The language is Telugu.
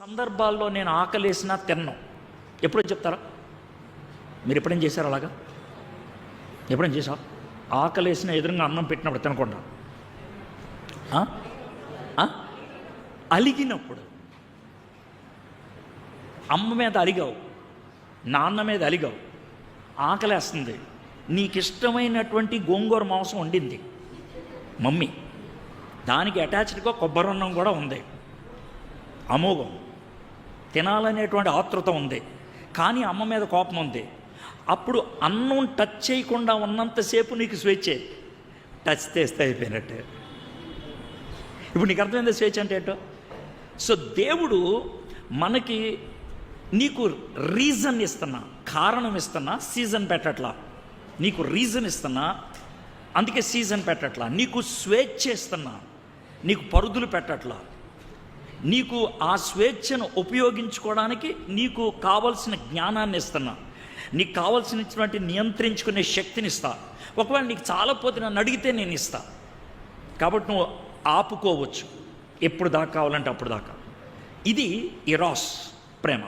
సందర్భాల్లో నేను ఆకలేసినా తిన్నాను. ఎప్పుడో చెప్తారా? మీరు ఎప్పుడైనా చేశారు అలాగా? ఎప్పుడైనా చేసా? ఆకలేసిన ఎదురుగా అన్నం పెట్టినప్పుడు తినకుండా అలిగినప్పుడు అమ్మ మీద అలిగావు, నాన్న మీద అలిగావు, ఆకలేస్తుంది, నీకు ఇష్టమైనటువంటి గోంగూర మాంసం వండింది మమ్మీ, దానికి అటాచ్డ్గా కొబ్బరన్నం కూడా ఉంది, అమోఘం, తినాలనేటువంటి ఆతృత ఉంది, కానీ అమ్మ మీద కోపం ఉంది. అప్పుడు అన్నం టచ్ చేయకుండా ఉన్నంతసేపు నీకు స్వేచ్ఛే, టచ్ చేస్తే అయిపోయినట్టే. ఇప్పుడు నీకు అర్థమైంది స్వేచ్ఛ అంటే ఏంటో. సో దేవుడు మనకి నీకు రీజన్ ఇస్తున్నా, కారణం ఇస్తున్నా, సీజన్ పెట్టట్లా. నీకు రీజన్ ఇస్తున్నా, అందుకే సీజన్ పెట్టట్లా. నీకు స్వేచ్ఛ ఇస్తున్నా, నీకు పరుదులు పెట్టట్లా. నీకు ఆ స్వేచ్ఛను ఉపయోగించుకోవడానికి నీకు కావలసిన జ్ఞానాన్ని ఇస్తున్నా, నీకు కావలసినటువంటి నియంత్రించుకునే శక్తిని ఇస్తా. ఒకవేళ నీకు చాలా పోతే నన్ను అడిగితే నేను ఇస్తా. కాబట్టి నువ్వు ఆపుకోవచ్చు ఎప్పుడు దాకా కావాలంటే అప్పుడు దాకా. ఇది ఎరాస్ ప్రేమ.